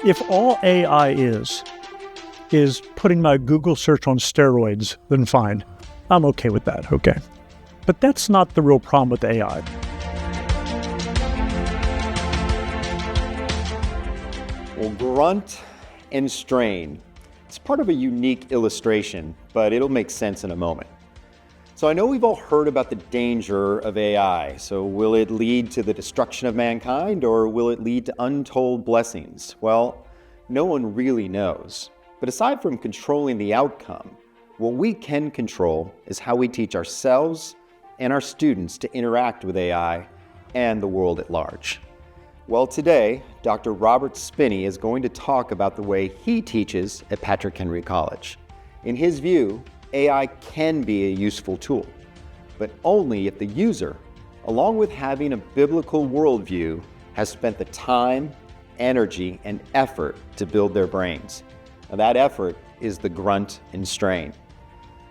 If all AI is putting my Google search on steroids, then fine. I'm okay with that, okay? But that's not the real problem with AI. Well, grunt and strain. It's part of a unique illustration, but it'll make sense in a moment. So I know we've all heard about the danger of AI. So will it lead to the destruction of mankind, or will it lead to untold blessings? Well, no one really knows. But aside from controlling the outcome, what we can control is how we teach ourselves and our students to interact with AI and the world at large. Well, today, Dr. Robert Spinney is going to talk about the way he teaches at Patrick Henry College. In his view, AI can be a useful tool, but only if the user, along with having a biblical worldview, has spent the time, energy, and effort to build their brains. Now, that effort is the grunt and strain.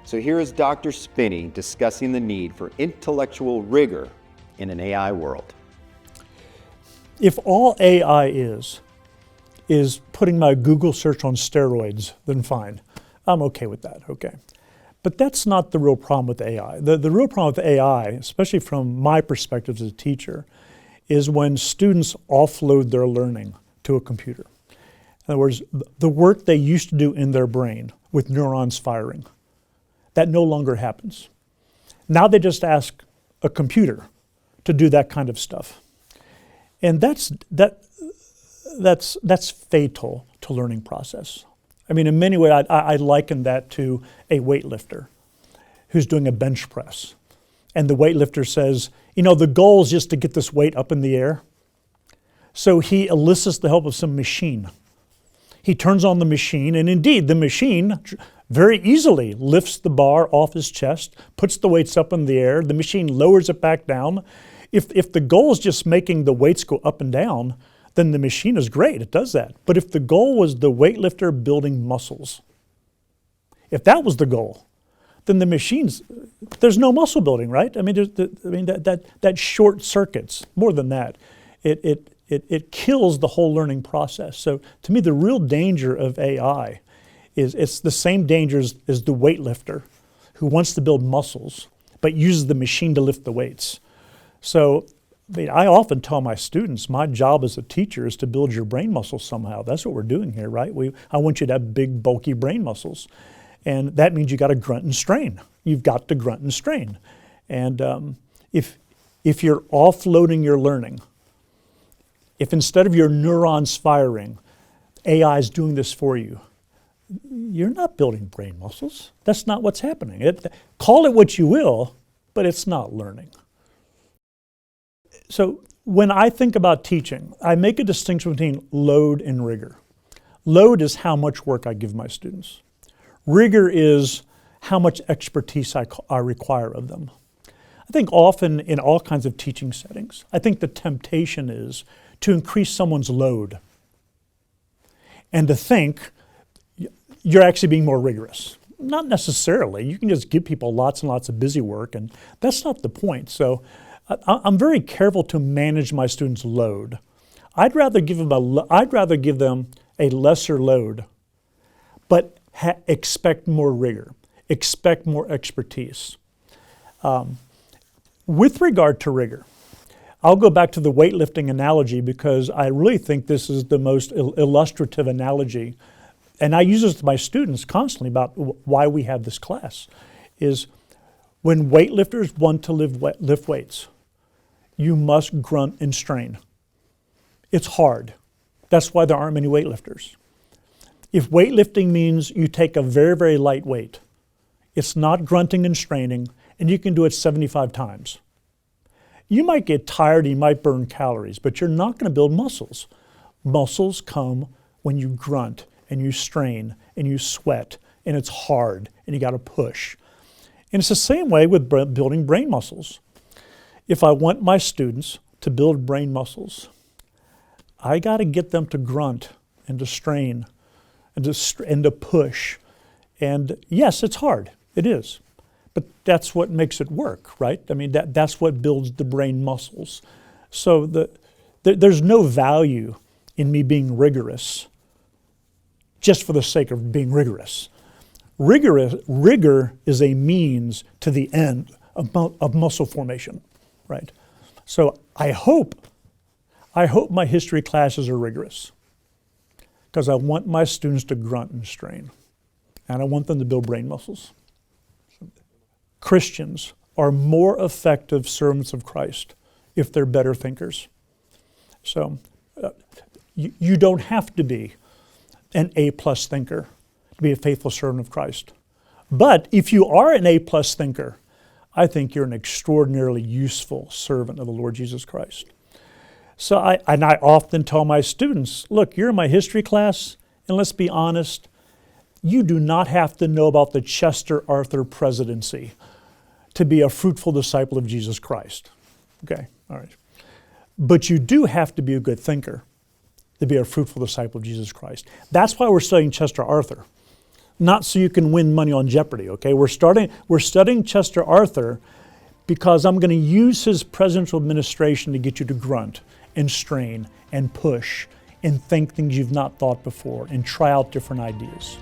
So here is Dr. Spinney discussing the need for intellectual rigor in an AI world. If all AI is putting my Google search on steroids, then fine. I'm okay with that, okay? But that's not the real problem with AI. The real problem with AI, especially from my perspective as a teacher, is when students offload their learning to a computer. In other words, the work they used to do in their brain with neurons firing, that no longer happens. Now they just ask a computer to do that kind of stuff. And that's fatal to learning process. I mean, in many ways, I liken that to a weightlifter who's doing a bench press. And the weightlifter says, you know, the goal is just to get this weight up in the air. So he elicits the help of some machine. He turns on the machine, and indeed, the machine very easily lifts the bar off his chest, puts the weights up in the air, the machine lowers it back down. If the goal is just making the weights go up and down, then the machine is great, it does that. But if the goal was the weightlifter building muscles, if that was the goal, then the machines, there's no muscle building, right? I mean, that short circuits, more than that. It kills the whole learning process. So to me, the real danger of AI is it's the same danger as the weightlifter who wants to build muscles, but uses the machine to lift the weights. So I often tell my students, my job as a teacher is to build your brain muscles somehow. That's what we're doing here, right? I want you to have big, bulky brain muscles. And that means you got to grunt and strain. You've got to grunt and strain. And if you're offloading your learning, if instead of your neurons firing, AI is doing this for you, you're not building brain muscles. That's not what's happening. Call it what you will, but it's not learning. So when I think about teaching, I make a distinction between load and rigor. Load is how much work I give my students. Rigor is how much expertise I require of them. I think often in all kinds of teaching settings, I think the temptation is to increase someone's load and to think you're actually being more rigorous. Not necessarily. You can just give people lots and lots of busy work, and that's not the point. So I'm very careful to manage my students' load. I'd rather give them a lesser load, but expect more rigor, expect more expertise. With regard to rigor, I'll go back to the weightlifting analogy because I really think this is the most illustrative analogy, and I use this with my students constantly about why we have this class, is when weightlifters want to lift weights, you must grunt and strain. It's hard. That's why there aren't many weightlifters. If weightlifting means you take a very, very light weight, it's not grunting and straining, and you can do it 75 times. You might get tired, you might burn calories, but you're not going to build muscles. Muscles come when you grunt and you strain and you sweat, and it's hard, and you got to push. And it's the same way with building brain muscles. If I want my students to build brain muscles, I got to get them to grunt and to strain and to push. And yes, it's hard. It is. But that's what makes it work, right? I mean, that's what builds the brain muscles. So there's no value in me being rigorous just for the sake of being rigorous. Rigor is a means to the end of muscle formation, right? So I hope my history classes are rigorous because I want my students to grunt and strain, and I want them to build brain muscles. Christians are more effective servants of Christ if they're better thinkers. So you don't have to be an A-plus thinker to be a faithful servant of Christ. But if you are an A-plus thinker, I think you're an extraordinarily useful servant of the Lord Jesus Christ. So I often tell my students, look, you're in my history class, and let's be honest, you do not have to know about the Chester Arthur presidency to be a fruitful disciple of Jesus Christ. Okay, all right. But you do have to be a good thinker to be a fruitful disciple of Jesus Christ. That's why we're studying Chester Arthur. Not so you can win money on Jeopardy, okay? We're studying Chester Arthur because I'm going to use his presidential administration to get you to grunt and strain and push and think things you've not thought before and try out different ideas.